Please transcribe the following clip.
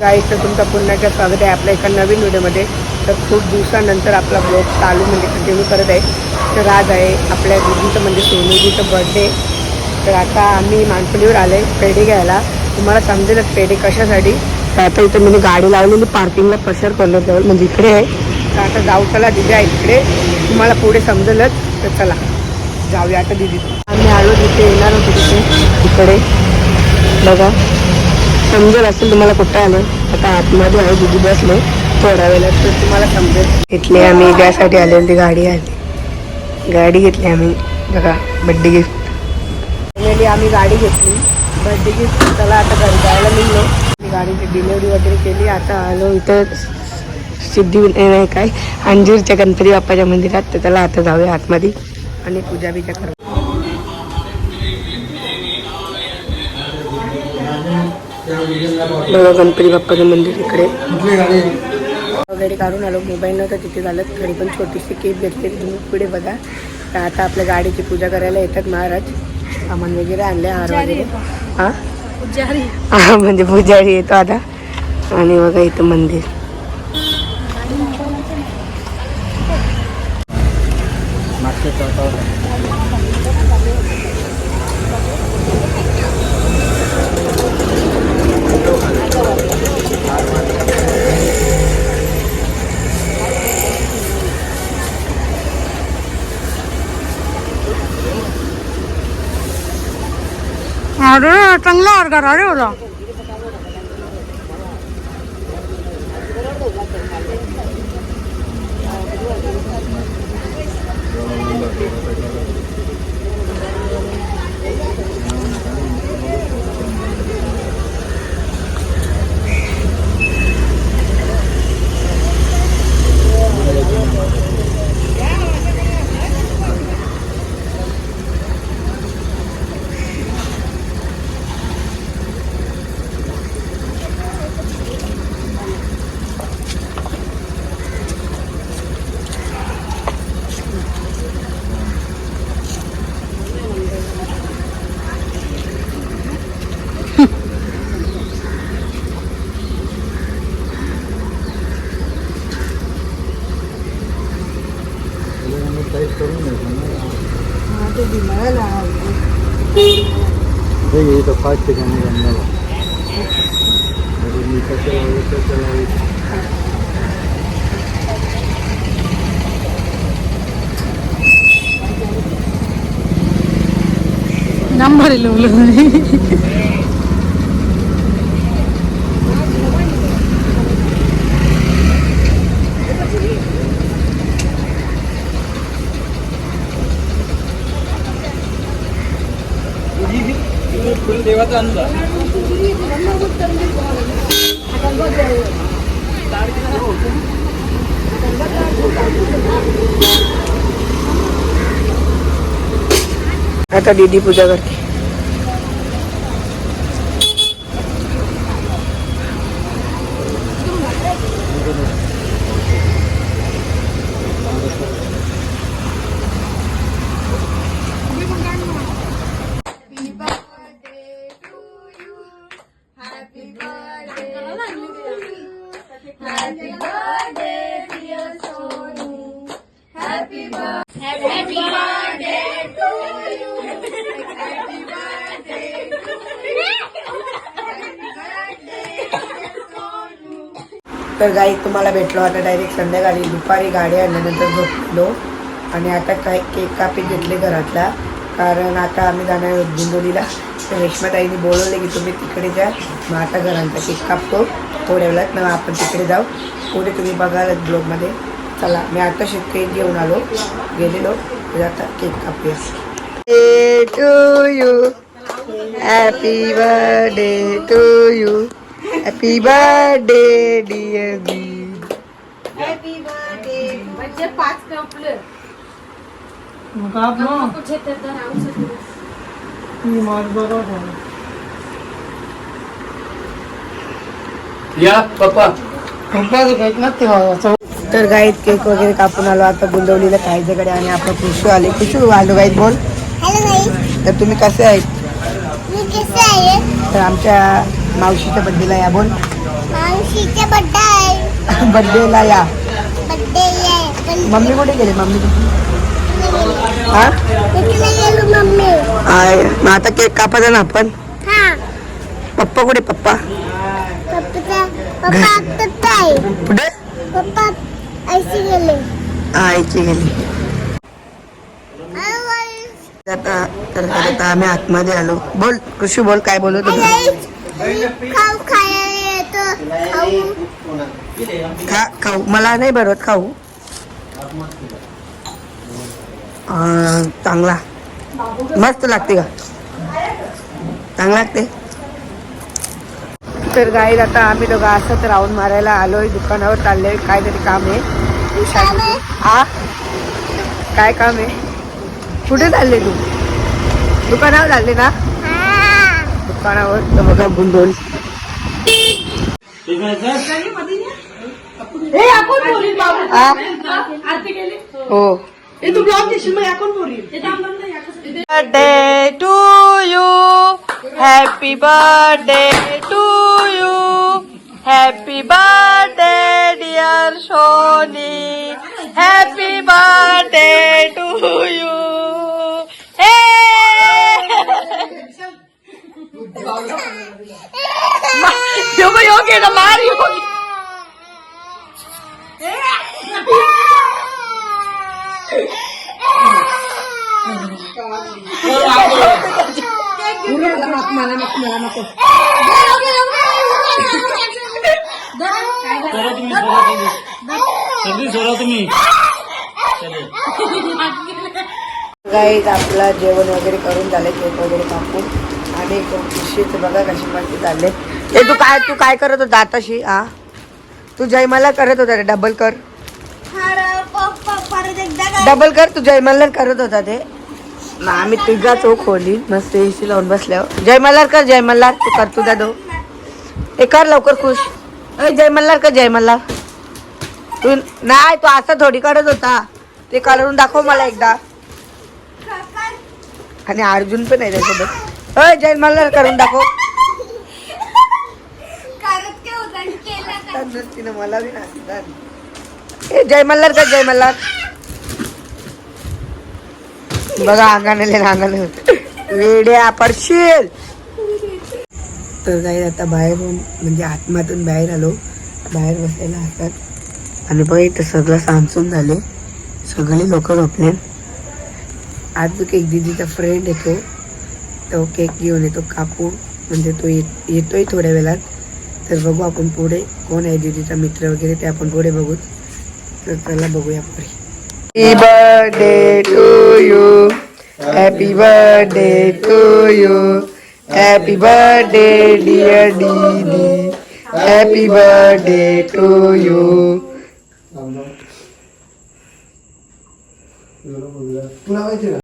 गाईचं तुमचं पुन्हा एकदा स्वागत आहे आपल्या एका नवीन व्हिडिओमध्ये. तर खूप दिवसानंतर आपला ब्लॉग चालू म्हणजे कंटिन्यू करत आहे. तर आज आहे आपल्या दीदीचं म्हणजे सोनूजीचं बर्थडे. तर आता आम्ही मानकुलीवर आलो आहे पेढे घ्यायला. तुम्हाला समजेलच पेढे कशासाठी. तर आता इथं मी गाडी लावलेली पार्किंगला प्रेशर कॉर्नर जवळ म्हणजे इकडे आहे. तर आता जाऊ चला दिदी आहे इकडे, तुम्हाला पुढे समजेलच. तर चला जाऊया आता दिदी. आम्ही आलो तिथे येणार होतो तिथे इकडे बघा समजेल असेल तुम्हाला कुठं आलो. आता आतमध्ये आहे दिदी बसले थोड्या वेळात तर तुम्हाला समजेल. इथली आम्ही त्यासाठी आलेली गाडी गाडी घेतली आम्ही बघा बड्डे गिफ्ट. फायनली आम्ही गाडी घेतली बड्डे गिफ्ट. चला आता घरी जायला निघलो. गाडीची डिलिव्हरी वगैरे केली. आता आलो इथं सिद्धी नाही काय अंजीरच्या गणपती बाप्पाच्या मंदिरात. तर त्याला आता जाऊया आतमध्ये आणि पूजा बिजा करू. बघा गणपती बाप्पाचं मंदिर इकडे वगैरे काढून आलो. मोबाईल नव्हता तिथे झालं. घरी पण छोटीशी केक घेतली तुम्ही पुढे बघा. तर आता आपल्या गाडीची पूजा करायला येतात महाराज. सामान वगैरे आणले हार वगैरे. हां म्हणजे पुजारी येतो आता. आणि बघा इथं मंदिर अरे चांगला अर्घर अरे होला. तो फास्ट ठिकाणी जमला मी कसं लावलं नंबर देवाचा अंदाज आता दीदी पूजा करते. तर गाई तुम्हाला भेटलो आता डायरेक्ट संध्याकाळी. दुपारी गाडी आणल्यानंतर झोपलो आणि आता काय केक कापी घेतले घरातला. कारण आता आम्ही जाणार आहोत दिंडोलीला. तर रेश्माताईंनी बोलवले की तुम्ही तिकडे जा. मग आता घरांचा केक कापतो थोड्या वेळात. मग आपण तिकडे जाऊ. पुढे तुम्ही बघाल ब्लॉगमध्ये. चला मी आता केक घेऊन आलो गेलेलो. आता केक कापूया. To you happy birthday to you happy birthday dear दीद. Happy birthday. म्हणजे 5 कपले या पप्पा तर गाईत केक वगैरे कापून आलो. आता गुंदवलीला खायच्याकडे आणि आपण खुशू आले. खुशू आलो गाईत बोल. तर तुम्ही कसे आहेत? तर आमच्या मावशीच्या बड्डेला या बोल. मावशीचे बर्थडे आहे. बर्थडेला या. बर्थडे आहे. मम्मी कुठे गेली? मम्मी हा तिकडे गेलो मम्मी. मग आता केक कापायचा ना आपण. हा. पप्पा कुठे? पप्पा पप्पा आत्ताच आहे. कुठे? पप्पा ऐशी गेले. आईची गेली. आता आम्ही आतमध्ये आलो. बोल कृषी, बोल काय बोलत होतो? खाऊ खायला येतो. खाऊ मला नाही बरोबर खाऊ. चांगला मस्त लागते का? चांगला लागते. तर गाईत आता आम्ही दोघं असंच राऊंड मारायला आलोय. दुकानावर चाललोय. काहीतरी काम आहे. हा काय काम आहे? कुठे चालले तू? दुकानावर चालले ना? दुकानावर. तर बघा गुंडोल. हो. Birthday to you. Happy birthday to you. Happy birthday dear Soni. Happy birthday to you. योगे ना मार योगी. गाईज आपला जेवण वगैरे करून झाले. केक वगैरे कापून आणि खुशीच बघा कशी मस्ती चालले. हे तू काय करत होता आताशी? हा तू जयमाला करत होता रे. डबल कर. डबल कर. तू जयमाला करत होता ते. आम्ही तुझा चोख खोली मस्त एसी लावून बसल्यावर. जयमल्लार कर. जयमल्लार तू कर. तुझा दो हे कर लवकर. खुश जयमल्लार कर. जयमल्लार तू नाही. तू असं थोडी करत होता. ते करून दाखव मला एकदा. आणि अर्जुन पण आहे त्यासोबत. जयमल्लार करून दाखव. मला बी ना जयमल्लार कर. जयमल्लार बघा अंगाने वेड्या पडशील. तर काही आता बाहेरून म्हणजे आत्मातून बाहेर आलो. बाहेर बसायला असतात आणि बघा इथं सगळं सामसून झाले. सगळे लोक झोपले. आज जो केक दिदीचा फ्रेंड येतो तो केक घेऊन येतो कापू. म्हणजे तो येतोय थोड्या वेळात. तर बघू आपण पुढे कोण आहे दीदीचा मित्र वगैरे ते आपण पुढे बघू. तर चला बघूया पुढे. Happy birthday to you. Happy birthday to you. Happy birthday dear दीदी. Happy birthday to you. तुला माहिती ना